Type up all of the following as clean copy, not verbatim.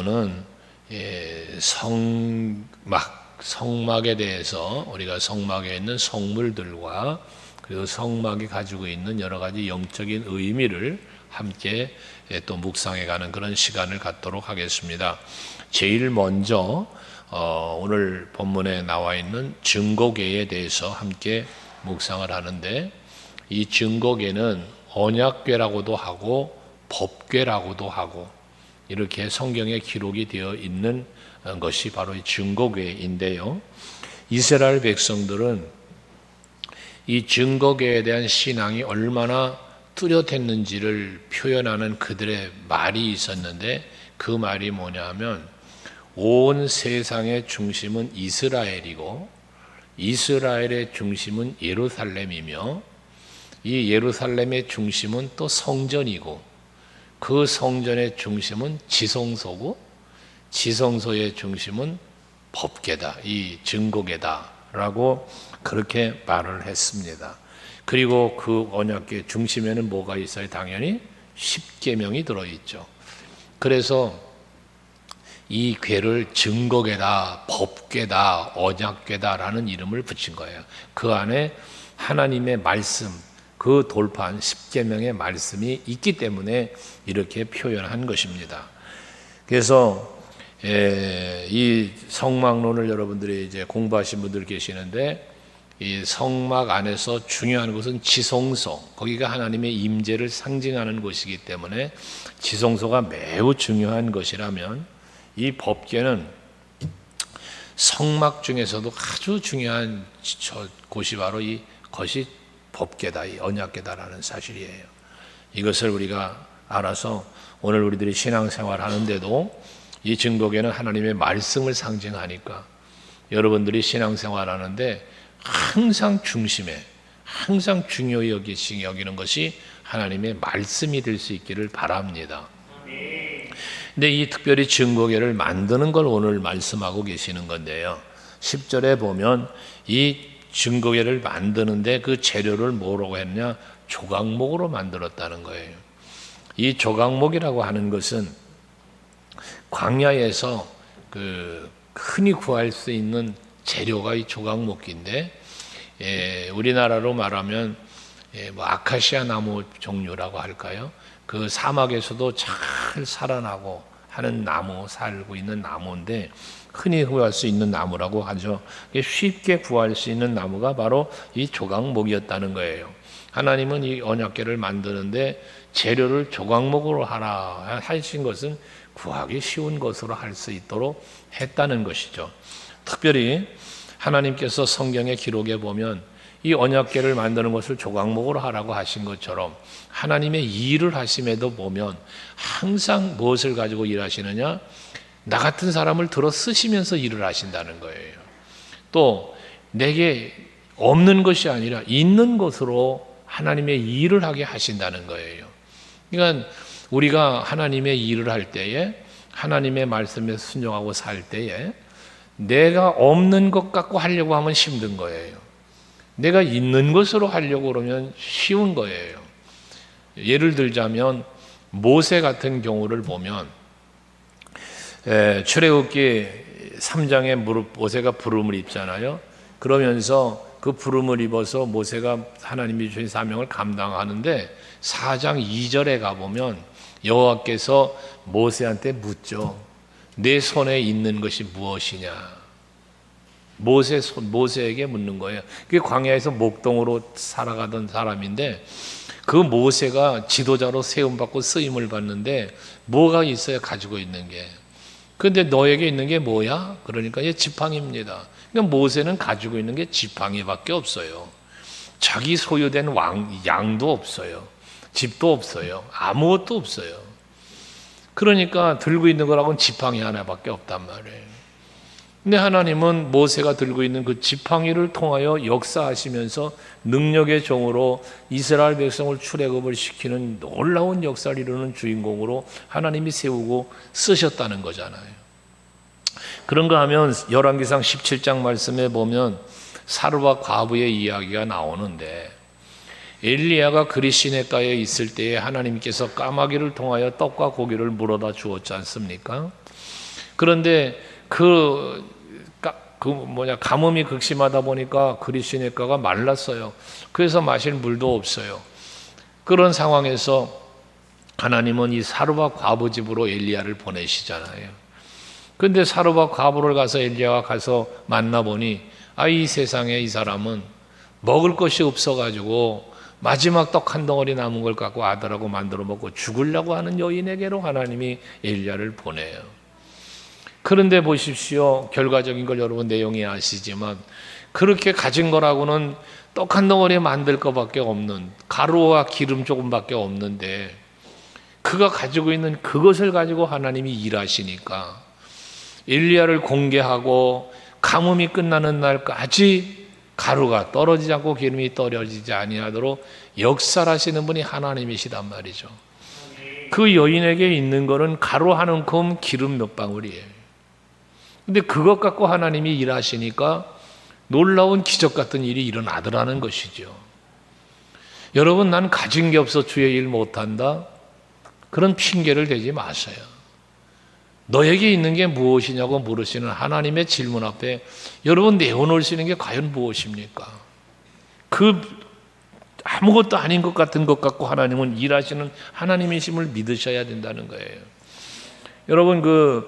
시간에서는 성막에 대해서 우리가 성막에 있는 성물들과 그리고 성막이 가지고 있는 여러 가지 영적인 의미를 함께 또 묵상해가는 그런 시간을 갖도록 하겠습니다. 제일 먼저 오늘 본문에 나와 있는 증거궤에 대해서 함께 묵상을 하는데, 이 증거궤는 언약궤라고도 하고 법궤라고도 하고 이렇게 성경에 기록이 되어 있는 것이 바로 이 증거궤인데요. 이스라엘 백성들은 이 증거궤에 대한 신앙이 얼마나 뚜렷했는지를 표현하는 그들의 말이 있었는데, 그 말이 뭐냐면 온 세상의 중심은 이스라엘이고 이스라엘의 중심은 예루살렘이며 이 예루살렘의 중심은 또 성전이고 그 성전의 중심은 지성소고 지성소의 중심은 법궤다, 이 증거궤다라고 그렇게 말을 했습니다. 그리고 그 언약궤 중심에는 뭐가 있어요? 당연히 십계명이 들어있죠. 그래서 이 궤를 증거궤다, 법궤다, 언약궤다라는 이름을 붙인 거예요. 그 안에 하나님의 말씀, 그 돌판 십계명의 말씀이 있기 때문에 이렇게 표현한 것입니다. 그래서 이 성막론을 여러분들이 이제 공부하신 분들 계시는데, 이 성막 안에서 중요한 것은 지성소, 거기가 하나님의 임재를 상징하는 곳이기 때문에 지성소가 매우 중요한 것이라면, 이 법궤는 성막 중에서도 아주 중요한 곳이 바로 이 것이 법궤다, 이 언약궤다라는 사실이에요. 이것을 우리가 알아서 오늘 우리들이 신앙생활 하는데도 이 증거궤는 하나님의 말씀을 상징하니까 여러분들이 신앙생활 하는데 항상 중심에, 항상 중요히 여기는 것이 하나님의 말씀이 될 수 있기를 바랍니다. 근데 이 특별히 증거궤를 만드는 걸 오늘 말씀하고 계시는 건데요. 10절에 보면 이 증거궤를 만드는데 그 재료를 뭐라고 했냐? 조각목으로 만들었다는 거예요. 이 조각목이라고 하는 것은 광야에서 흔히 구할 수 있는 재료가 이 조각목인데, 우리나라로 말하면 아카시아 나무 종류라고 할까요? 그 사막에서도 잘 살아나고 하는 나무, 살고 있는 나무인데 흔히 구할 수 있는 나무라고 하죠. 쉽게 구할 수 있는 나무가 바로 이 조각목이었다는 거예요. 하나님은 이 언약궤를 만드는데 재료를 조각목으로 하라 하신 것은 구하기 쉬운 것으로 할 수 있도록 했다는 것이죠. 특별히 하나님께서 성경의 기록에 보면 이 언약궤를 만드는 것을 조각목으로 하라고 하신 것처럼 하나님의 일을 하심에도 보면 항상 무엇을 가지고 일하시느냐? 나 같은 사람을 들어 쓰시면서 일을 하신다는 거예요. 또 내게 없는 것이 아니라 있는 것으로 하나님의 일을 하게 하신다는 거예요. 그러니까 우리가 하나님의 일을 할 때에, 하나님의 말씀에 순종하고 살 때에 내가 없는 것 갖고 하려고 하면 힘든 거예요. 내가 있는 것으로 하려고 그러면 쉬운 거예요. 예를 들자면 모세 같은 경우를 보면 출애굽기 3장에 모세가 부름을 입잖아요. 그러면서 그 부름을 입어서 모세가 하나님이 주신 사명을 감당하는데 4장 2절에 가보면 여호와께서 모세한테 묻죠. 내 손에 있는 것이 무엇이냐? 모세에게 묻는 거예요. 그게 광야에서 목동으로 살아가던 사람인데 그 모세가 지도자로 세움받고 쓰임을 받는데 뭐가 있어야 가지고 있는 게. 그런데 너에게 있는 게 뭐야? 그러니까 이게 지팡이입니다. 그러니까 모세는 가지고 있는 게 지팡이밖에 없어요. 자기 소유된 양도 없어요. 집도 없어요. 아무것도 없어요. 그러니까 들고 있는 거라고는 지팡이 하나밖에 없단 말이에요. 근데 하나님은 모세가 들고 있는 그 지팡이를 통하여 역사하시면서 능력의 종으로 이스라엘 백성을 출애굽을 시키는 놀라운 역사를 이루는 주인공으로 하나님이 세우고 쓰셨다는 거잖아요. 그런가 하면 열왕기상 17장 말씀에 보면 사르와 과부의 이야기가 나오는데, 엘리야가 그리 시냇가에 있을 때에 하나님께서 까마귀를 통하여 떡과 고기를 물어다 주었지 않습니까? 그런데 가뭄이 극심하다 보니까 그리스도인가가 말랐어요. 그래서 마실 물도 없어요. 그런 상황에서 하나님은 이 사르밧 과부 집으로 엘리야를 보내시잖아요. 그런데 사르밧 과부를 가서 엘리야가 가서 만나보니 이 세상에 이 사람은 먹을 것이 없어가지고 마지막 떡 한 덩어리 남은 걸 갖고 아들하고 만들어 먹고 죽으려고 하는 여인에게로 하나님이 엘리야를 보내요. 그런데 보십시오. 결과적인 걸 여러분 내용이 아시지만 그렇게 가진 거라고는 떡 한 덩어리 만들 것밖에 없는, 가루와 기름 조금밖에 없는데 그가 가지고 있는 그것을 가지고 하나님이 일하시니까 엘리야를 공개하고 가뭄이 끝나는 날까지 가루가 떨어지지 않고 기름이 떨어지지 아니하도록 역사하시는 분이 하나님이시단 말이죠. 그 여인에게 있는 거는 가루 한 움큼 기름 몇 방울이에요. 근데 그것 갖고 하나님이 일하시니까 놀라운 기적 같은 일이 일어나더라는 것이죠. 여러분, 난 가진 게 없어 주의 일 못한다, 그런 핑계를 대지 마세요. 너에게 있는 게 무엇이냐고 물으시는 하나님의 질문 앞에 여러분 내어놓을 수 있는 게 과연 무엇입니까? 그 아무것도 아닌 것 같은 것 갖고 하나님은 일하시는 하나님이심을 믿으셔야 된다는 거예요. 여러분,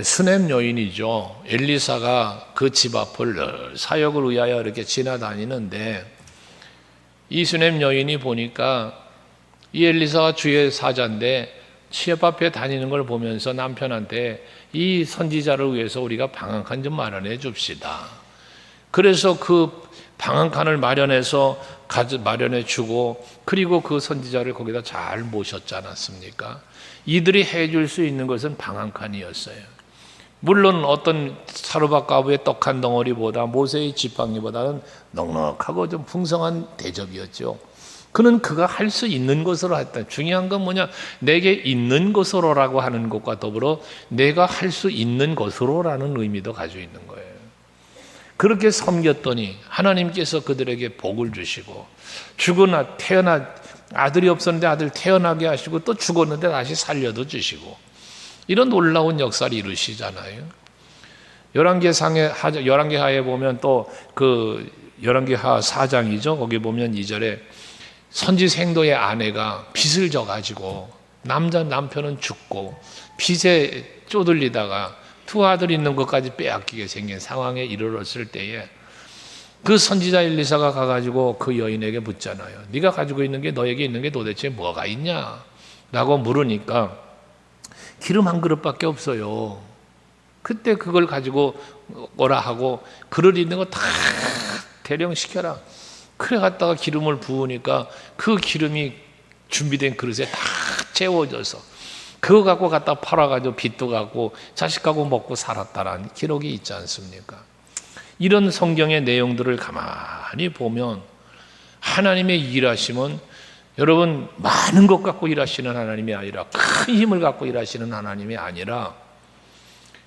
수넴 여인이죠. 엘리사가 그 집 앞을 사역을 위하여 이렇게 지나다니는데 이 수넴 여인이 보니까 이 엘리사가 주의 사자인데 취업 앞에 다니는 걸 보면서 남편한테 이 선지자를 위해서 우리가 방한칸 좀 마련해 줍시다. 그래서 그 방한칸을 마련해 주고 그리고 그 선지자를 거기다 잘 모셨지 않았습니까? 이들이 해줄 수 있는 것은 방한칸이었어요. 물론 어떤 사르밧 과부의 떡 한 덩어리보다 모세의 지팡이보다는 넉넉하고 좀 풍성한 대접이었죠. 그는 그가 할 수 있는 것으로 했다. 중요한 건 뭐냐? 내게 있는 것으로라고 하는 것과 더불어 내가 할 수 있는 것으로라는 의미도 가지고 있는 거예요. 그렇게 섬겼더니 하나님께서 그들에게 복을 주시고 아들이 없었는데 아들 태어나게 하시고 또 죽었는데 다시 살려도 주시고 이런 놀라운 역사를 이루시잖아요. 열왕기하에 보면 또 그 열왕기하 4장이죠. 거기 보면 2절에 선지 생도의 아내가 빚을 져가지고 남편은 죽고 빚에 쪼들리다가 두 아들 있는 것까지 빼앗기게 생긴 상황에 이르렀을 때에 그 선지자 엘리사가 가가지고 그 여인에게 묻잖아요. 네가 가지고 있는 게 너에게 있는 게 도대체 뭐가 있냐? 라고 물으니까 기름 한 그릇밖에 없어요. 그때 그걸 가지고 오라 하고 그릇 있는 거 다 대령시켜라. 그래 갖다가 기름을 부으니까 그 기름이 준비된 그릇에 다 채워져서 그거 갖고 갖다 팔아가지고 빚도 갖고 자식하고 먹고 살았다라는 기록이 있지 않습니까? 이런 성경의 내용들을 가만히 보면 하나님의 일하심은 여러분 많은 것 갖고 일하시는 하나님이 아니라 큰 힘을 갖고 일하시는 하나님이 아니라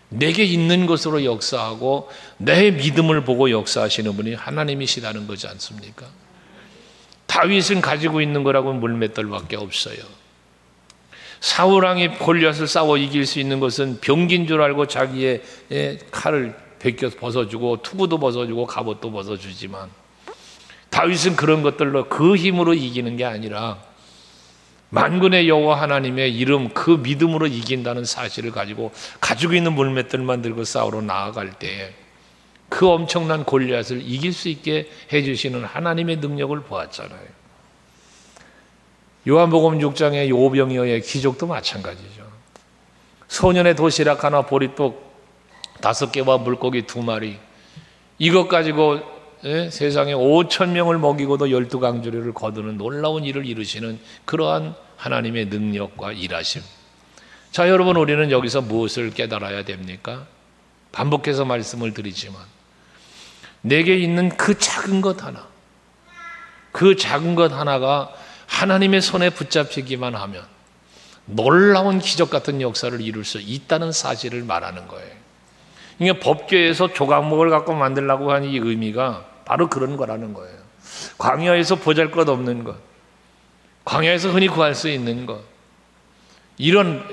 내게 있는 것으로 역사하고 내 믿음을 보고 역사하시는 분이 하나님이시다는 거지 않습니까? 다윗은 가지고 있는 거라고 물맷돌밖에 없어요. 사울왕이 골리앗을 싸워 이길 수 있는 것은 병기인 줄 알고 자기의 칼을 벗어주고 투구도 벗어주고 갑옷도 벗어주지만 다윗은 그런 것들로 그 힘으로 이기는 게 아니라 만군의 여호와 하나님의 이름 그 믿음으로 이긴다는 사실을 가지고 있는 물맷들만 들고 싸우러 나아갈 때 그 엄청난 골리앗을 이길 수 있게 해주시는 하나님의 능력을 보았잖아요. 요한복음 6장의 오병이어의 기적도 마찬가지죠. 소년의 도시락 하나, 보리떡 5개와 물고기 2마리 이것 가지고 세상에 5,000명을 먹이고도 12강주리를 거두는 놀라운 일을 이루시는 그러한 하나님의 능력과 일하심. 자, 여러분, 우리는 여기서 무엇을 깨달아야 됩니까? 반복해서 말씀을 드리지만 내게 있는 그 작은 것 하나가 하나님의 손에 붙잡히기만 하면 놀라운 기적 같은 역사를 이룰 수 있다는 사실을 말하는 거예요. 이게 법궤에서 조각목을 갖고 만들려고 하는 이 의미가 바로 그런 거라는 거예요. 광야에서 보잘것없는 것, 광야에서 흔히 구할 수 있는 것, 이런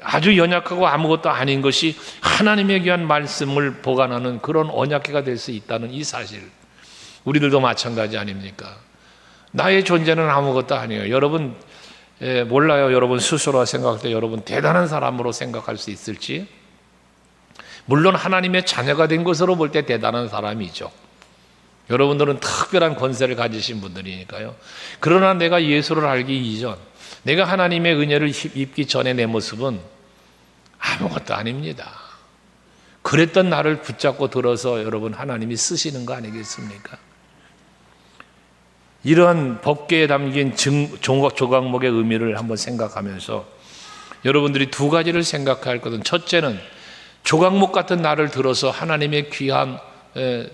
아주 연약하고 아무것도 아닌 것이 하나님의 귀한 말씀을 보관하는 그런 언약궤가 될 수 있다는 이 사실, 우리들도 마찬가지 아닙니까? 나의 존재는 아무것도 아니에요. 여러분 몰라요. 여러분 스스로 생각할 때 여러분 대단한 사람으로 생각할 수 있을지. 물론 하나님의 자녀가 된 것으로 볼 때 대단한 사람이죠. 여러분들은 특별한 권세를 가지신 분들이니까요. 그러나 내가 예수를 알기 이전, 내가 하나님의 은혜를 입기 전에 내 모습은 아무것도 아닙니다. 그랬던 나를 붙잡고 들어서 여러분 하나님이 쓰시는 거 아니겠습니까? 이러한 법궤에 담긴 조각목의 의미를 한번 생각하면서 여러분들이 두 가지를 생각해야 할 것은, 첫째는 조각목 같은 나를 들어서 하나님의 귀한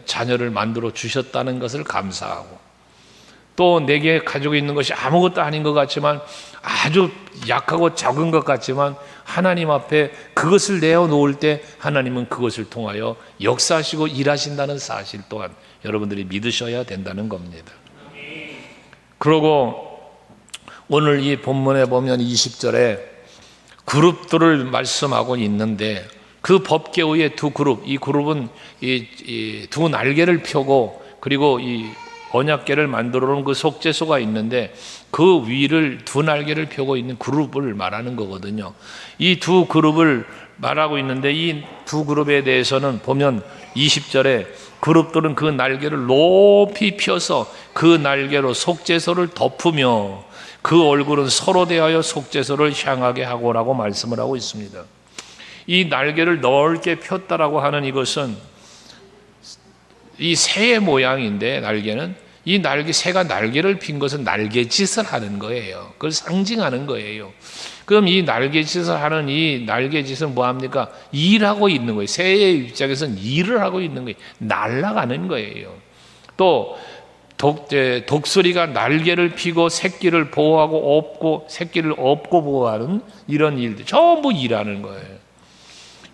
자녀를 만들어 주셨다는 것을 감사하고, 또 내게 가지고 있는 것이 아무것도 아닌 것 같지만, 아주 약하고 작은 것 같지만 하나님 앞에 그것을 내어놓을 때 하나님은 그것을 통하여 역사하시고 일하신다는 사실 또한 여러분들이 믿으셔야 된다는 겁니다. 그리고 오늘 이 본문에 보면 20절에 그룹들을 말씀하고 있는데, 그 법궤의 두 그룹, 이 그룹은 이 두 날개를 펴고 그리고 이 언약궤를 만들어 놓은 그 속죄소가 있는데, 그 위를 두 날개를 펴고 있는 그룹을 말하는 거거든요. 이 두 그룹을 말하고 있는데, 이 두 그룹에 대해서는 보면 20절에 그룹들은 그 날개를 높이 펴서 그 날개로 속죄소를 덮으며 그 얼굴은 서로 대하여 속죄소를 향하게 하고라고 말씀을 하고 있습니다. 이 날개를 넓게 폈다라고 하는 이것은 이 새의 모양인데, 날개는 이 새가 날개를 핀 것은 날개짓을 하는 거예요. 그걸 상징하는 거예요. 그럼 이 날개짓을 하는 이 날개짓은 뭐합니까? 일하고 있는 거예요. 새의 입장에서는 일을 하고 있는 거예요. 날아가는 거예요. 또 독수리가 날개를 펴고 새끼를 보호하고 업고, 새끼를 업고 보호하는 이런 일들 전부 일하는 거예요.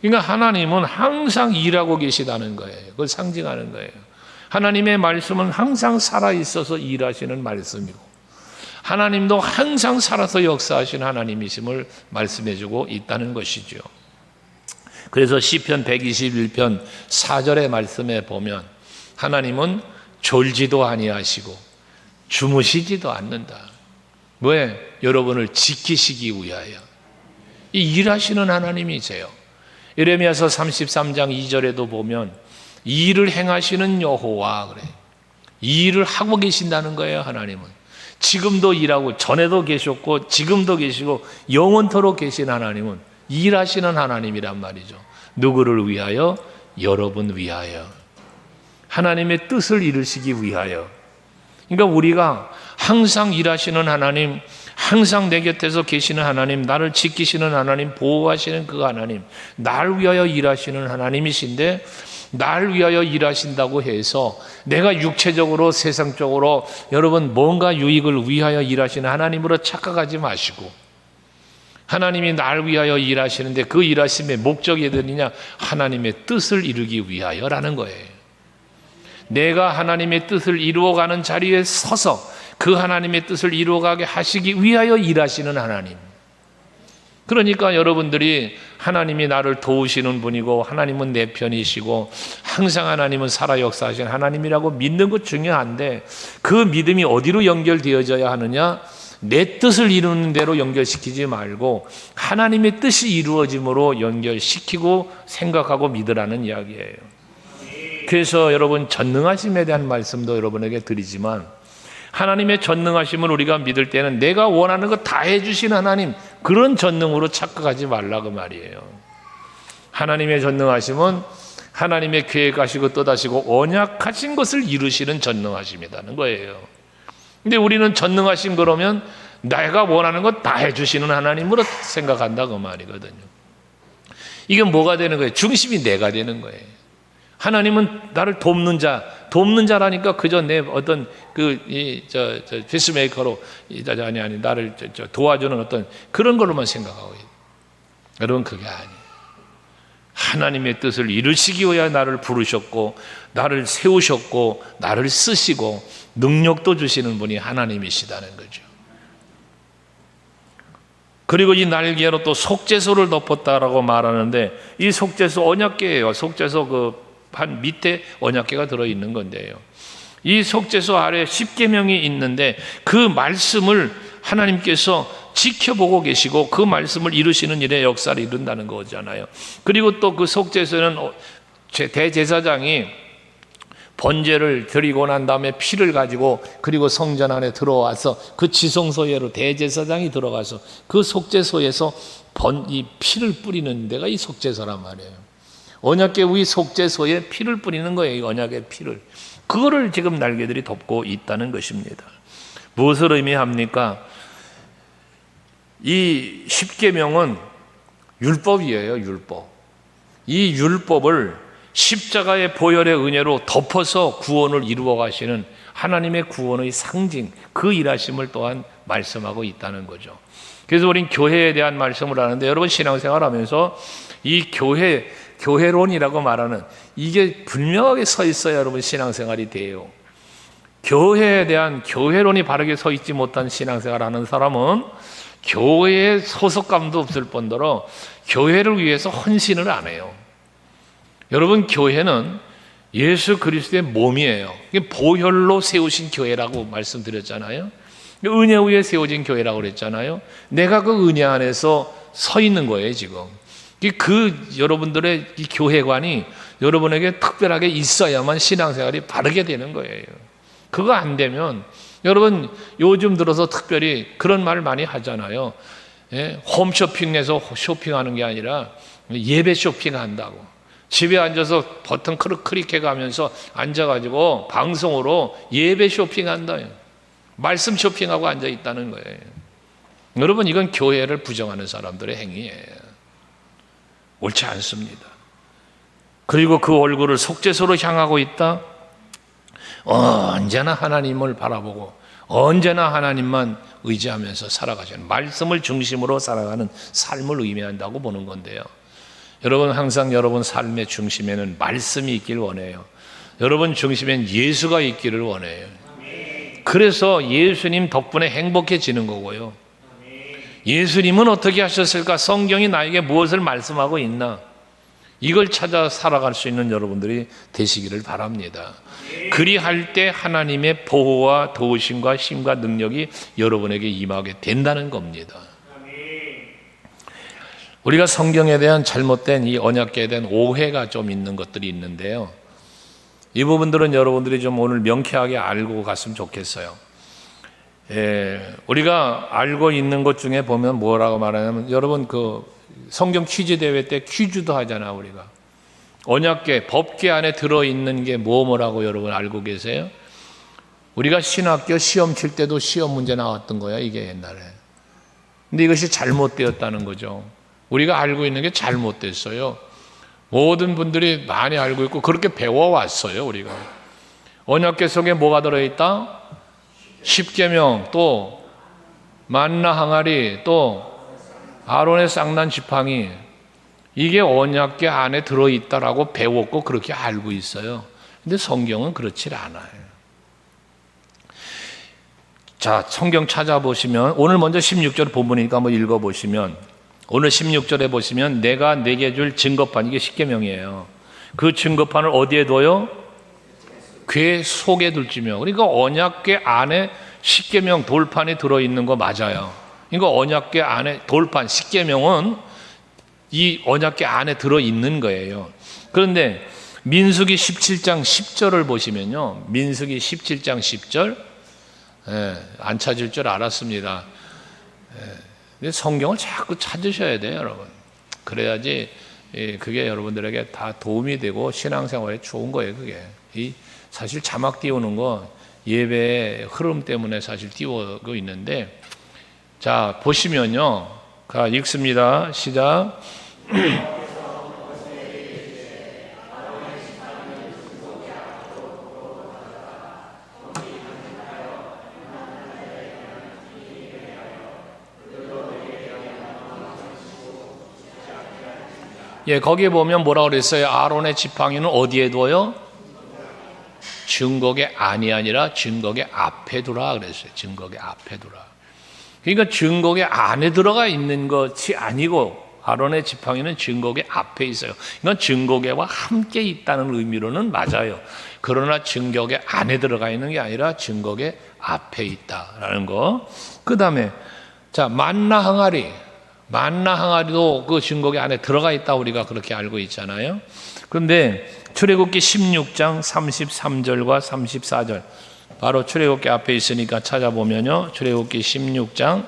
그러니까 하나님은 항상 일하고 계시다는 거예요. 그걸 상징하는 거예요. 하나님의 말씀은 항상 살아있어서 일하시는 말씀이고, 하나님도 항상 살아서 역사하신 하나님이심을 말씀해주고 있다는 것이죠. 그래서 시편 121편 4절의 말씀에 보면 하나님은 졸지도 아니하시고 주무시지도 않는다. 왜? 여러분을 지키시기 위하여. 이 일하시는 하나님이세요. 예레미야서 33장 2절에도 보면 이 일을 행하시는 여호와, 그래. 이 일을 하고 계신다는 거예요. 하나님은 지금도 일하고, 전에도 계셨고 지금도 계시고 영원토록 계신 하나님은 일하시는 하나님이란 말이죠. 누구를 위하여? 여러분 위하여. 하나님의 뜻을 이루시기 위하여. 그러니까 우리가 항상 일하시는 하나님, 항상 내 곁에서 계시는 하나님, 나를 지키시는 하나님, 보호하시는 그 하나님, 날 위하여 일하시는 하나님이신데, 날 위하여 일하신다고 해서 내가 육체적으로 세상적으로 여러분 뭔가 유익을 위하여 일하시는 하나님으로 착각하지 마시고, 하나님이 날 위하여 일하시는데 그 일하심의 목적이 어디냐? 하나님의 뜻을 이루기 위하여라는 거예요. 내가 하나님의 뜻을 이루어가는 자리에 서서 그 하나님의 뜻을 이루어가게 하시기 위하여 일하시는 하나님. 그러니까 여러분들이 하나님이 나를 도우시는 분이고, 하나님은 내 편이시고, 항상 하나님은 살아 역사하신 하나님이라고 믿는 것 중요한데, 그 믿음이 어디로 연결되어져야 하느냐? 내 뜻을 이루는 대로 연결시키지 말고 하나님의 뜻이 이루어짐으로 연결시키고 생각하고 믿으라는 이야기예요. 그래서 여러분, 전능하심에 대한 말씀도 여러분에게 드리지만, 하나님의 전능하심을 우리가 믿을 때는 내가 원하는 거 다 해주신 하나님, 그런 전능으로 착각하지 말라고 말이에요. 하나님의 전능하심은 하나님의 계획하시고 뜻하시고 언약하신 것을 이루시는 전능하심이라는 거예요. 근데 우리는 전능하신 그러면 내가 원하는 거 다 해주시는 하나님으로 생각한다고 말이거든요. 이게 뭐가 되는 거예요? 중심이 내가 되는 거예요. 하나님은 나를 돕는 자라니까 그저 내 어떤 피스메이커로 나를 도와주는 어떤 그런 걸로만 생각하고 있어요. 여러분, 그게 아니에요. 하나님의 뜻을 이루시기 위해 나를 부르셨고, 나를 세우셨고, 나를 쓰시고 능력도 주시는 분이 하나님이시다는 거죠. 그리고 이 날개로 또 속죄소를 덮었다라고 말하는데, 이 속죄소 언약궤예요. 속죄소 그 판 밑에 언약궤가 들어있는 건데요. 이 속죄소 아래 십계명이 있는데 그 말씀을 하나님께서 지켜보고 계시고 그 말씀을 이루시는 일에 역사를 이룬다는 거잖아요. 그리고 또 그 속죄소는 대제사장이 번제를 드리고 난 다음에 피를 가지고 그리고 성전 안에 들어와서 그 지성소에로 대제사장이 들어가서 그 속죄소에서 이 피를 뿌리는 데가 이 속죄소란 말이에요. 언약궤 위 속죄소에 피를 뿌리는 거예요. 이 언약의 피를. 그거를 지금 날개들이 덮고 있다는 것입니다. 무엇을 의미합니까? 이 십계명은 율법이에요. 율법. 이 율법을 십자가의 보혈의 은혜로 덮어서 구원을 이루어 가시는 하나님의 구원의 상징, 그 일하심을 또한 말씀하고 있다는 거죠. 그래서 우린 교회에 대한 말씀을 하는데, 여러분 신앙생활하면서 이 교회론이라고 말하는 이게 분명하게 서 있어야 여러분 신앙생활이 돼요. 교회에 대한 교회론이 바르게 서 있지 못한 신앙생활하는 사람은 교회에 소속감도 없을 뿐더러 교회를 위해서 헌신을 안 해요. 여러분, 교회는 예수 그리스도의 몸이에요. 보혈로 세우신 교회라고 말씀드렸잖아요. 은혜 위에 세워진 교회라고 그랬잖아요. 내가 그 은혜 안에서 서 있는 거예요, 지금. 여러분들의 이 교회관이 여러분에게 특별하게 있어야만 신앙생활이 바르게 되는 거예요. 그거 안 되면, 여러분 요즘 들어서 특별히 그런 말을 많이 하잖아요. 홈쇼핑 내서 쇼핑하는 게 아니라 예배 쇼핑한다고. 집에 앉아서 버튼 클릭해 가면서 앉아가지고 방송으로 예배 쇼핑한다. 말씀 쇼핑하고 앉아 있다는 거예요. 여러분, 이건 교회를 부정하는 사람들의 행위예요. 옳지 않습니다. 그리고 그 얼굴을 속죄소로 향하고 있다. 언제나 하나님을 바라보고 언제나 하나님만 의지하면서 살아가시는, 말씀을 중심으로 살아가는 삶을 의미한다고 보는 건데요. 여러분, 항상 여러분 삶의 중심에는 말씀이 있길 원해요. 여러분 중심엔 예수가 있기를 원해요. 그래서 예수님 덕분에 행복해지는 거고요. 예수님은 어떻게 하셨을까? 성경이 나에게 무엇을 말씀하고 있나? 이걸 찾아 살아갈 수 있는 여러분들이 되시기를 바랍니다. 그리할 때 하나님의 보호와 도우심과 힘과 능력이 여러분에게 임하게 된다는 겁니다. 우리가 성경에 대한 잘못된 이 언약궤에 대한 오해가 좀 있는 것들이 있는데요. 이 부분들은 여러분들이 좀 오늘 명쾌하게 알고 갔으면 좋겠어요. 우리가 알고 있는 것 중에 보면 뭐라고 말하냐면, 여러분 그 성경 퀴즈 대회 때 퀴즈도 하잖아. 우리가 언약궤, 법궤 안에 들어있는 게 뭐라고 여러분 알고 계세요? 우리가 신학교 시험 칠 때도 시험 문제 나왔던 거야, 이게 옛날에. 근데 이것이 잘못되었다는 거죠. 우리가 알고 있는 게 잘못됐어요. 모든 분들이 많이 알고 있고 그렇게 배워왔어요. 우리가 언약궤 속에 뭐가 들어있다? 십계명, 또 만나 항아리, 또 아론의 쌍난 지팡이, 이게 언약궤 안에 들어있다라고 배웠고 그렇게 알고 있어요. 근데 성경은 그렇지 않아요. 자, 성경 찾아보시면 오늘 먼저 16절 본문이니까 한번 읽어보시면, 오늘 16절에 보시면 내가 내게 줄 증거판, 이게 십계명이에요. 그 증거판을 어디에 둬요? 궤 속에 둘지며. 그러니까 언약궤 안에 십계명 돌판이 들어있는 거 맞아요. 그러니까 언약궤 안에 돌판, 십계명은 이 언약궤 안에 들어있는 거예요. 그런데 민수기 17장 10절을 보시면요, 민수기 17장 10절, 안 찾을 줄 알았습니다. 근데 성경을 자꾸 찾으셔야 돼요, 여러분. 그래야지 그게 여러분들에게 다 도움이 되고 신앙생활에 좋은 거예요. 그게 사실 자막 띄우는 거 예배의 흐름 때문에 사실 띄우고 있는데, 자 보시면요, 가 읽습니다. 시작. 거기에 보면 뭐라고 그랬어요? 아론의 지팡이는 어디에 둬요? 증거궤 안이 아니라 증거궤 앞에 두라 그랬어요. 증거궤 앞에 두라. 그러니까 증거계 안에 들어가 있는 것이 아니고 아론의 지팡이는 증거계 앞에 있어요. 이건 증거계와 함께 있다는 의미로는 맞아요. 그러나 증거계 안에 들어가 있는 게 아니라 증거계 앞에 있다라는 거. 그 다음에 자, 만나 항아리. 만나 항아리도 그 증거계 안에 들어가 있다 우리가 그렇게 알고 있잖아요. 그런데 출애굽기 16장 33절과 34절 바로 출애굽기 앞에 있으니까 찾아보면요. 출애굽기 16장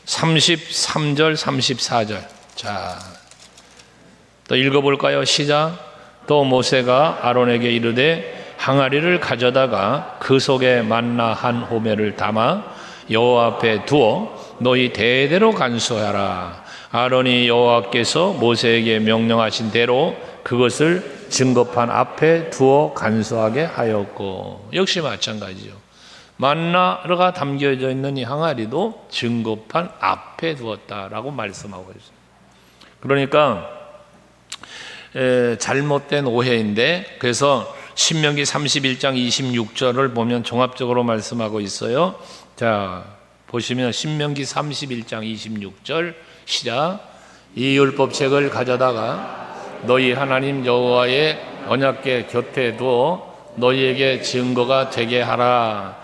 33절 34절 자, 또 읽어볼까요? 시작. 또 모세가 아론에게 이르되 항아리를 가져다가 그 속에 만나 한 호멜을 담아 여호와 앞에 두어 너희 대대로 간수하라. 아론이 여호와께서 모세에게 명령하신 대로 그것을 증거판 앞에 두어 간수하게 하였고, 역시 마찬가지죠. 만나가 담겨져 있는 이 항아리도 증거판 앞에 두었다라고 말씀하고 있어요. 그러니까 잘못된 오해인데, 그래서 신명기 31장 26절을 보면 종합적으로 말씀하고 있어요. 자, 보시면 신명기 31장 26절 시작. 이 율법책을 가져다가 너희 하나님 여호와의 언약궤 곁에 두어 너희에게 증거가 되게 하라.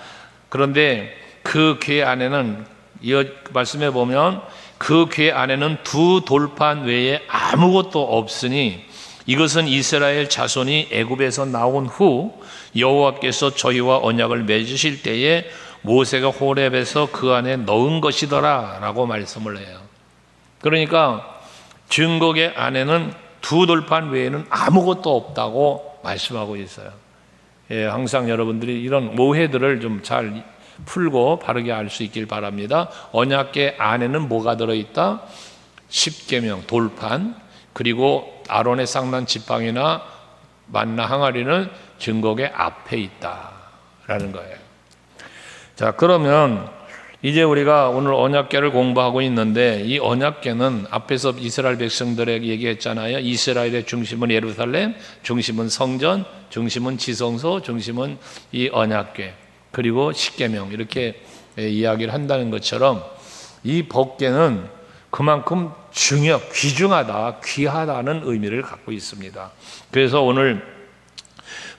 그런데 그 궤 안에는, 이 말씀에 보면 그 궤 안에는 두 돌판 외에 아무것도 없으니 이것은 이스라엘 자손이 애굽에서 나온 후 여호와께서 저희와 언약을 맺으실 때에 모세가 호렙에서 그 안에 넣은 것이더라 라고 말씀을 해요. 그러니까 증거궤 안에는 두 돌판 외에는 아무것도 없다고 말씀하고 있어요. 예, 항상 여러분들이 이런 오해들을 좀 잘 풀고 바르게 알 수 있길 바랍니다. 언약궤 안에는 뭐가 들어있다? 십계명, 돌판, 그리고 아론의 쌍난 지팡이나 만나 항아리는 증거궤 앞에 있다라는 거예요. 자, 그러면 이제 우리가 오늘 언약궤를 공부하고 있는데, 이 언약궤는 앞에서 이스라엘 백성들에게 얘기했잖아요. 이스라엘의 중심은 예루살렘, 중심은 성전, 중심은 지성소, 중심은 이 언약궤, 그리고 십계명, 이렇게 이야기를 한다는 것처럼 이 법궤는 그만큼 귀중하다, 귀하다는 의미를 갖고 있습니다. 그래서 오늘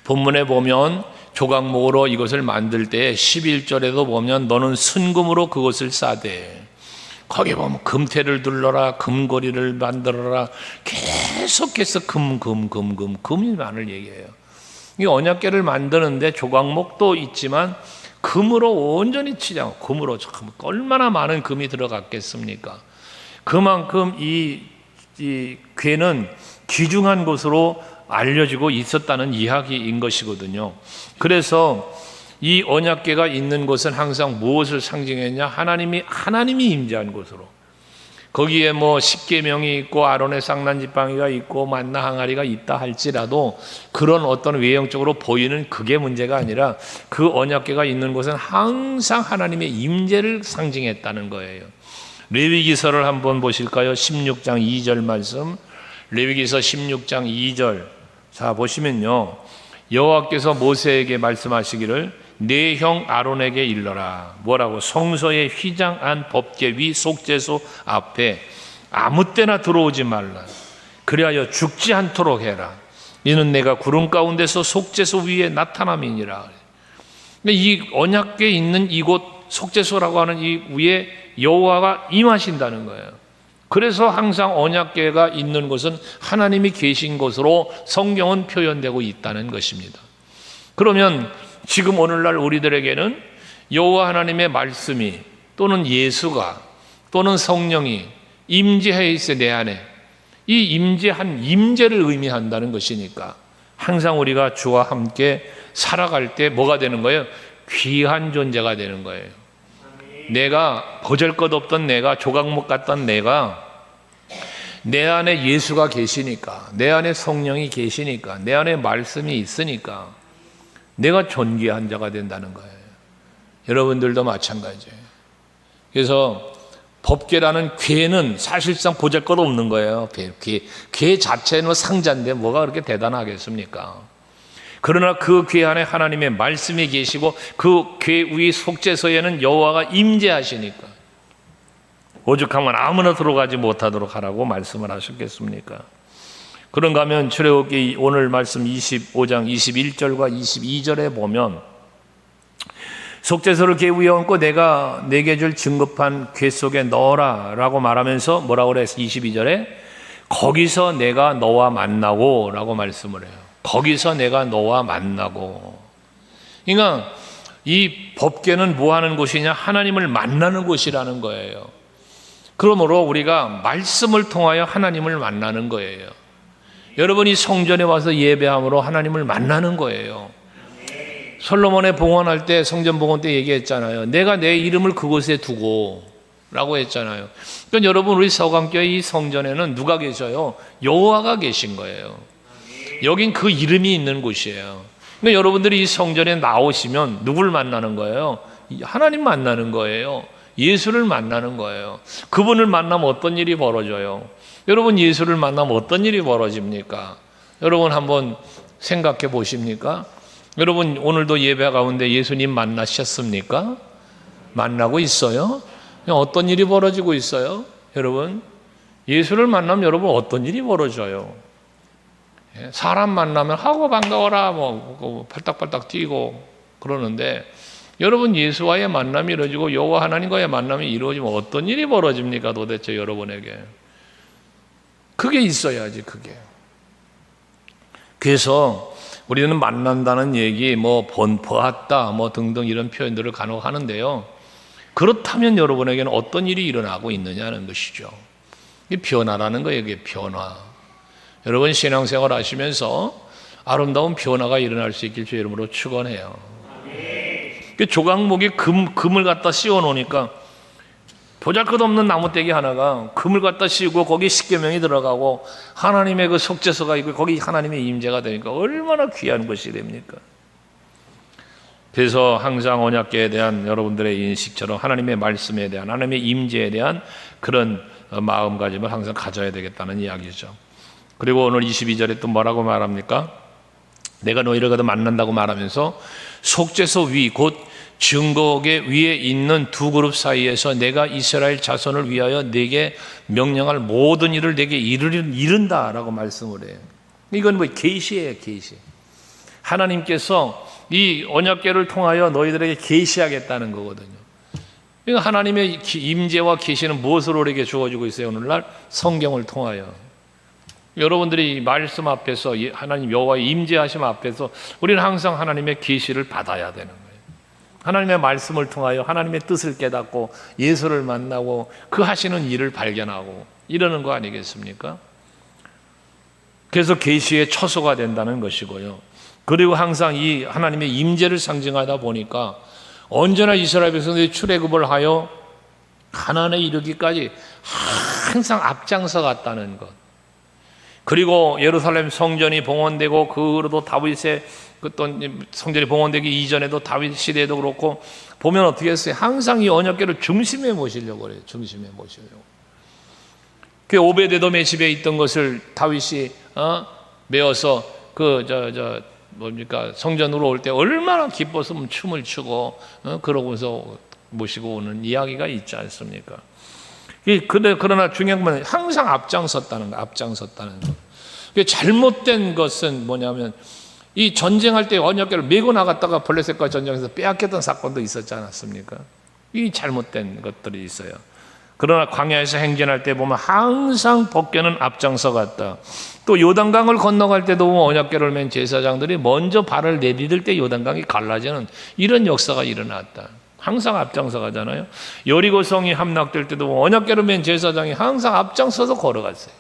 본문에 보면 조각목으로 이것을 만들 때 11절에도 보면 너는 순금으로 그것을 싸되, 거기 보면 금태를 둘러라, 금고리를 만들어라, 계속해서 금이만을 얘기해요. 이 언약궤를 만드는데 조각목도 있지만 금으로 온전히 치장, 금으로 참 얼마나 많은 금이 들어갔겠습니까? 그만큼 이 궤는 귀중한 것으로 알려지고 있었다는 이야기인 것이거든요. 그래서 이 언약궤가 있는 곳은 항상 무엇을 상징했냐? 하나님이 임재한 곳으로. 거기에 뭐 십계명이 있고 아론의 쌍난 지팡이가 있고 만나 항아리가 있다 할지라도 그런 어떤 외형적으로 보이는 그게 문제가 아니라 그 언약궤가 있는 곳은 항상 하나님의 임재를 상징했다는 거예요. 레위기서를 한번 보실까요? 16장 2절 말씀. 레위기서 16장 2절. 자, 보시면요. 여호와께서 모세에게 말씀하시기를 내 형 아론에게 일러라. 뭐라고? 성소의 휘장 안 법궤 위 속죄소 앞에 아무 때나 들어오지 말라. 그리하여 죽지 않도록 해라. 이는 내가 구름 가운데서 속죄소 위에 나타남이니라. 이 언약궤 있는 이곳 속죄소라고 하는 이 위에 여호와가 임하신다는 거예요. 그래서 항상 언약궤가 있는 곳은 하나님이 계신 곳으로 성경은 표현되고 있다는 것입니다. 그러면 지금 오늘날 우리들에게는 여호와 하나님의 말씀이 또는 예수가 또는 성령이 임재해 있어 내 안에, 이 임재한 임재를 의미한다는 것이니까 항상 우리가 주와 함께 살아갈 때 뭐가 되는 거예요? 귀한 존재가 되는 거예요. 내가 보잘것없던 내가, 조각목 같던 내가 내 안에 예수가 계시니까, 내 안에 성령이 계시니까, 내 안에 말씀이 있으니까 내가 존귀한 자가 된다는 거예요. 여러분들도 마찬가지예요. 그래서 법궤라는 궤는 사실상 보잘것없는 거예요. 궤 자체는 상자인데 뭐가 그렇게 대단하겠습니까? 그러나 그 궤 안에 하나님의 말씀이 계시고 그 궤 위 속죄소에는 여호와가 임재하시니까 오죽하면 아무나 들어가지 못하도록 하라고 말씀을 하셨겠습니까? 그런가 하면 출애굽기 오늘 말씀 25장 21절과 22절에 보면 속죄소를 궤 위에 얹고 내가 내게 줄 증거판 궤 속에 넣어라 라고 말하면서 뭐라고 그랬어? 22절에 거기서 내가 너와 만나고 라고 말씀을 해요. 거기서 내가 너와 만나고. 그러니까 이 법궤는 뭐 하는 곳이냐? 하나님을 만나는 곳이라는 거예요. 그러므로 우리가 말씀을 통하여 하나님을 만나는 거예요. 여러분이 성전에 와서 예배함으로 하나님을 만나는 거예요. 솔로몬의 봉헌할 때, 성전 봉헌 때 얘기했잖아요. 내가 내 이름을 그곳에 두고 라고 했잖아요. 그러니까 여러분, 우리 서강교회 이 성전에는 누가 계셔요? 여호와가 계신 거예요. 여긴 그 이름이 있는 곳이에요. 그러니까 여러분들이 이 성전에 나오시면 누굴 만나는 거예요? 하나님 만나는 거예요. 예수를 만나는 거예요. 그분을 만나면 어떤 일이 벌어져요? 여러분, 예수를 만나면 어떤 일이 벌어집니까? 여러분 한번 생각해 보십니까? 여러분 오늘도 예배 가운데 예수님 만나셨습니까? 만나고 있어요? 어떤 일이 벌어지고 있어요? 여러분, 예수를 만나면 여러분 어떤 일이 벌어져요? 사람 만나면 하고 반가워라 뭐 팔딱팔딱 뛰고 그러는데 여러분, 예수와의 만남이 이루어지고 여호와 하나님과의 만남이 이루어지면 어떤 일이 벌어집니까? 도대체 여러분에게 그게 있어야지. 그게. 그래서 우리는 만난다는 얘기, 뭐 보았다, 뭐 등등 이런 표현들을 간혹 하는데요. 그렇다면 여러분에게는 어떤 일이 일어나고 있느냐는 것이죠. 이게 변화라는 거예요. 이게 변화. 여러분 신앙생활 하시면서 아름다운 변화가 일어날 수 있길 주의 이름으로 축원해요. 그 조각목에 금을 갖다 씌워 놓으니까 보잘것없는 나무떼기 하나가 금을 갖다 씌우고 거기 십계명이 들어가고 하나님의 그 속죄소가 있고 거기 하나님의 임재가 되니까 얼마나 귀한 것이 됩니까? 그래서 항상 언약궤에 대한 여러분들의 인식처럼 하나님의 말씀에 대한, 하나님의 임재에 대한 그런 마음가짐을 항상 가져야 되겠다는 이야기죠. 그리고 오늘 22절에 또 뭐라고 말합니까? 내가 너희를 거듭 만난다고 말하면서 속죄소 위, 곧 증거궤 위에 있는 두 그룹 사이에서 내가 이스라엘 자손을 위하여 내게 명령할 모든 일을 내게 이른다라고 말씀을 해요. 이건 뭐 계시예요, 계시. 하나님께서 이 언약궤를 통하여 너희들에게 계시하겠다는 거거든요. 그러니까 하나님의 임재와 계시는 무엇으로 우리에게 주어지고 있어요? 오늘날 성경을 통하여. 여러분들이 말씀 앞에서 하나님 여호와의 임재하심 앞에서 우리는 항상 하나님의 계시를 받아야 되는 거예요. 하나님의 말씀을 통하여 하나님의 뜻을 깨닫고 예수를 만나고 그 하시는 일을 발견하고 이러는 거 아니겠습니까? 그래서 계시의 처소가 된다는 것이고요. 그리고 항상 이 하나님의 임재를 상징하다 보니까 언제나 이스라엘 백성들이 출애굽을 하여 가나안에 이르기까지 항상 앞장서 갔다는 것. 그리고 예루살렘 성전이 봉헌되고 그로도 다윗의 또 성전이 봉헌되기 이전에도 다윗 시대에도 그렇고 보면 어떻게 했어요? 항상 이 언약궤를 중심에 모시려고 그래요. 중심에 모시려고. 그 오베데돔의 집에 있던 것을 다윗이 메어서 성전으로 올 때 얼마나 기뻐서 춤을 추고 그러고서 모시고 오는 이야기가 있지 않습니까? 그러나 중요한 건 항상 앞장섰다는 거, 앞장섰다는 거. 잘못된 것은 뭐냐면 이 전쟁할 때 언약궤를 메고 나갔다가 블레셋과 전쟁에서 빼앗겼던 사건도 있었지 않았습니까? 이 잘못된 것들이 있어요. 그러나 광야에서 행진할 때 보면 항상 법궤는 앞장서 갔다. 또 요단강을 건너갈 때도 보면 언약궤를 맨 제사장들이 먼저 발을 내디딜 때 요단강이 갈라지는 이런 역사가 일어났다. 항상 앞장서 가잖아요. 여리고성이 함락될 때도 언약궤를 맨 제사장이 항상 앞장서서 걸어갔어요.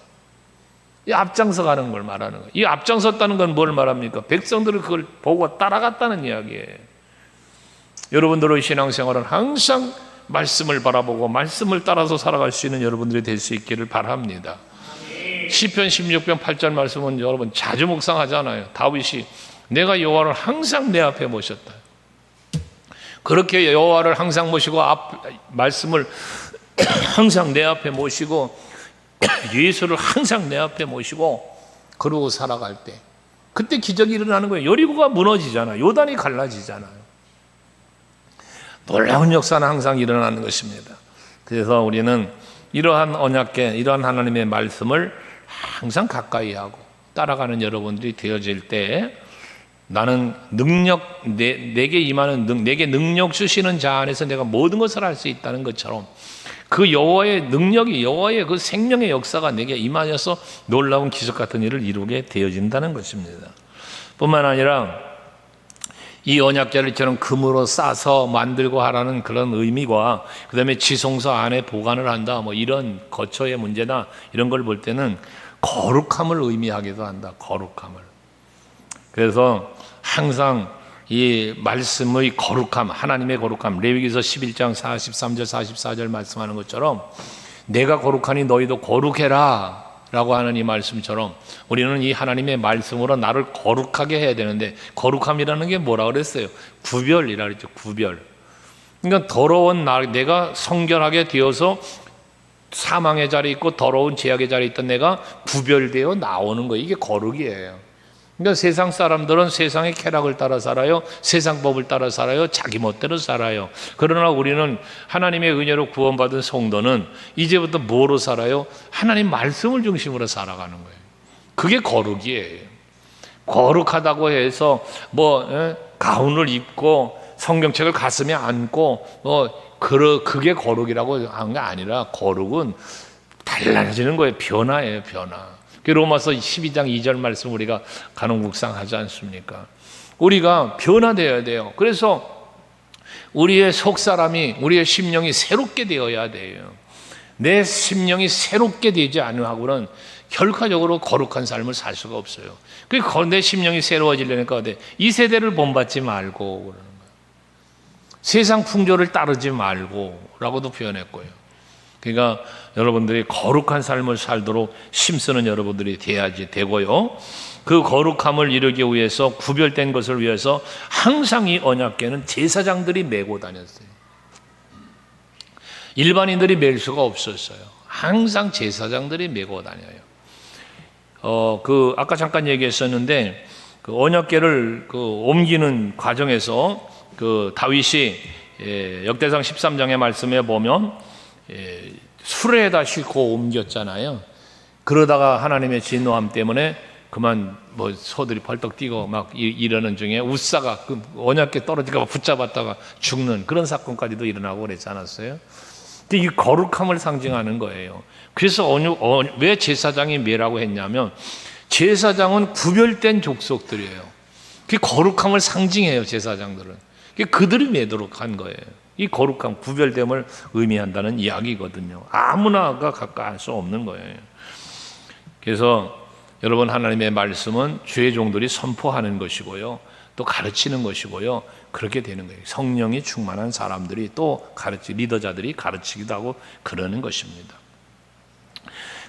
이 앞장서 가는 걸 말하는 거예요. 이 앞장섰다는 건 뭘 말합니까? 백성들을 그걸 보고 따라갔다는 이야기예요. 여러분들의 신앙생활은 항상 말씀을 바라보고 말씀을 따라서 살아갈 수 있는 여러분들이 될 수 있기를 바랍니다. 시편 16편 8절 말씀은 여러분 자주 묵상하잖아요. 다윗이 내가 여호와를 항상 내 앞에 모셨다. 그렇게 여호와를 항상 모시고 말씀을 항상 내 앞에 모시고 예수를 항상 내 앞에 모시고 그러고 살아갈 때 그때 기적이 일어나는 거예요. 여리고가 무너지잖아요. 요단이 갈라지잖아요. 놀라운 역사는 항상 일어나는 것입니다. 그래서 우리는 이러한 언약궤, 이러한 하나님의 말씀을 항상 가까이 하고 따라가는 여러분들이 되어질 때 나는 능력, 내게 임하는 내게 능력 주시는 자 안에서 내가 모든 것을 할 수 있다는 것처럼 그 여호와의 능력이, 여호와의 그 생명의 역사가 내게 임하여서 놀라운 기적 같은 일을 이루게 되어진다는 것입니다. 뿐만 아니라 이 언약궤를처럼 금으로 싸서 만들고 하라는 그런 의미와 그 다음에 지성소 안에 보관을 한다, 뭐 이런 거처의 문제나 이런 걸 볼 때는 거룩함을 의미하기도 한다. 거룩함을. 그래서 항상 이 말씀의 거룩함, 하나님의 거룩함, 레위기서 11장 43절 44절 말씀하는 것처럼 내가 거룩하니 너희도 거룩해라 라고 하는 이 말씀처럼 우리는 이 하나님의 말씀으로 나를 거룩하게 해야 되는데, 거룩함이라는 게 뭐라 그랬어요? 구별이라 그랬죠. 구별. 그러니까 더러운 내가 성결하게 되어서 사망의 자리에 있고 더러운 죄악의 자리에 있던 내가 구별되어 나오는 거예요. 이게 거룩이에요. 그러니까 세상 사람들은 세상의 쾌락을 따라 살아요. 세상 법을 따라 살아요. 자기 멋대로 살아요. 그러나 우리는 하나님의 은혜로 구원받은 성도는 이제부터 뭐로 살아요? 하나님 말씀을 중심으로 살아가는 거예요. 그게 거룩이에요. 거룩하다고 해서 가운을 입고 성경책을 가슴에 안고 그게 거룩이라고 하는 게 아니라, 거룩은 달라지는 거예요. 변화예요. 변화. 로마서 12장 2절 말씀 우리가 간혹 묵상하지 않습니까? 우리가 변화되어야 돼요. 그래서 우리의 속사람이, 우리의 심령이 새롭게 되어야 돼요. 내 심령이 새롭게 되지 않으면 결과적으로 거룩한 삶을 살 수가 없어요. 내 심령이 새로워지려니까 이 세대를 본받지 말고 그러는 거예요. 세상 풍조를 따르지 말고 라고도 표현했고요. 그러니까 여러분들이 거룩한 삶을 살도록 힘쓰는 여러분들이 돼야지 되고요. 그 거룩함을 이루기 위해서, 구별된 것을 위해서 항상 이 언약궤는 제사장들이 메고 다녔어요. 일반인들이 멜 수가 없었어요. 항상 제사장들이 메고 다녀요. 아까 잠깐 얘기했었는데 그 언약궤를 옮기는 과정에서 다윗이 역대상 13장의 말씀에 보면 수레에다 싣고 옮겼잖아요. 그러다가 하나님의 진노함 때문에 그만 소들이 벌떡 뛰고 막 이러는 중에 웃사가 그 언약궤 떨어지고 붙잡았다가 죽는 그런 사건까지도 일어나고 그랬지 않았어요? 근데 이 거룩함을 상징하는 거예요. 그래서 왜 제사장이 메라고 했냐면, 제사장은 구별된 족속들이에요. 그 거룩함을 상징해요. 제사장들은 그들이 메도록 한 거예요. 이 거룩함, 구별됨을 의미한다는 이야기거든요. 아무나가 가까이 할 수 없는 거예요. 그래서 여러분, 하나님의 말씀은 주의 종들이 선포하는 것이고요, 또 가르치는 것이고요, 그렇게 되는 거예요. 성령이 충만한 사람들이 또 리더자들이 가르치기도 하고 그러는 것입니다.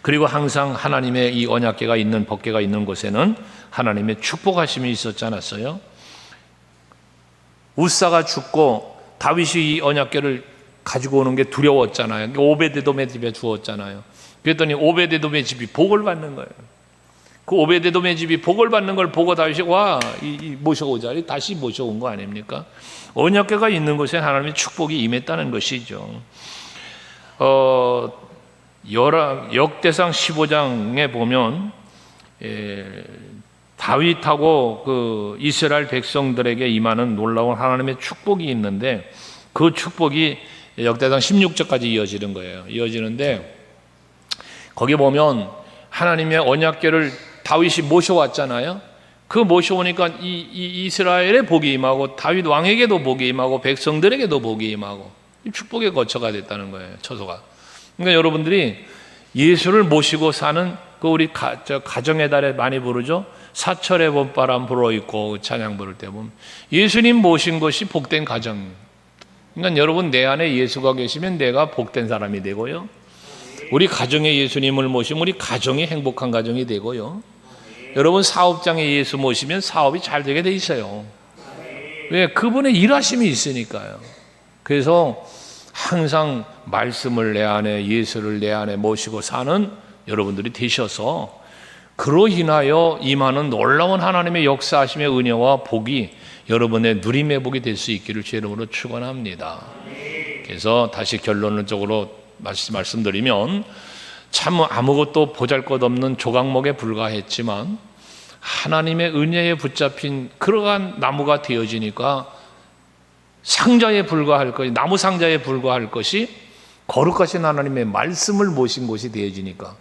그리고 항상 하나님의 이 언약궤가 있는, 법궤가 있는 곳에는 하나님의 축복하심이 있었지 않았어요? 웃사가 죽고 다윗이 이 언약궤를 가지고 오는 게 두려웠잖아요. 오베데돔의 집에 주었잖아요. 그랬더니 오베데돔의 집이 복을 받는 거예요. 그 오베데돔의 집이 복을 받는 걸 보고 다윗이 모셔오자, 다시 모셔온 거 아닙니까? 언약궤가 있는 곳에 하나님의 축복이 임했다는 것이죠. 역대상 15장에 보면 다윗하고 그 이스라엘 백성들에게 임하는 놀라운 하나님의 축복이 있는데, 그 축복이 역대상 16절까지 이어지는 거예요. 이어지는데 거기 보면 하나님의 언약궤를 다윗이 모셔왔잖아요. 그 모셔오니까 이 이스라엘의 복이 임하고 다윗 왕에게도 복이 임하고 백성들에게도 복이 임하고 축복의 거처가 됐다는 거예요. 처소가. 그러니까 여러분들이 예수를 모시고 사는 우리 가정의 달에 많이 부르죠. 사철의 봄바람 불어있고 찬양 부를 때 보면 예수님 모신 것이 복된 가정. 그러니까 여러분, 내 안에 예수가 계시면 내가 복된 사람이 되고요, 우리 가정에 예수님을 모시면 우리 가정이 행복한 가정이 되고요, 여러분 사업장에 예수 모시면 사업이 잘 되게 돼 있어요. 왜? 그분의 일하심이 있으니까요. 그래서 항상 말씀을 내 안에, 예수를 내 안에 모시고 사는 여러분들이 되셔서 그로 인하여 임하는 놀라운 하나님의 역사하심의 은혜와 복이 여러분의 누림의 복이 될 수 있기를 주의 이름으로 축원합니다. 그래서 다시 결론적으로 말씀드리면 참 아무것도 보잘것없는 조각목에 불과했지만 하나님의 은혜에 붙잡힌 그러한 나무가 되어지니까 상자에 불과할 것이, 나무 상자에 불과할 것이 거룩하신 하나님의 말씀을 모신 곳이 되어지니까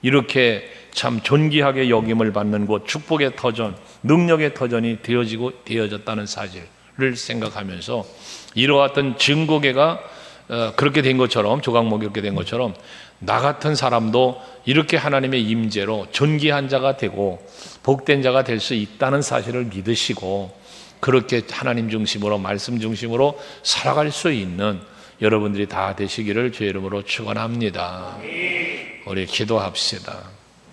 이렇게 참 존귀하게 여김을 받는 곳, 축복의 터전, 능력의 터전이 되어졌다는 사실을 생각하면서 이러한 증거계가 그렇게 된 것처럼, 조각목이 그렇게 된 것처럼 나 같은 사람도 이렇게 하나님의 임재로 존귀한 자가 되고 복된 자가 될 수 있다는 사실을 믿으시고 그렇게 하나님 중심으로, 말씀 중심으로 살아갈 수 있는 여러분들이 다 되시기를 주의 이름으로 축원합니다. 우리 기도합시다.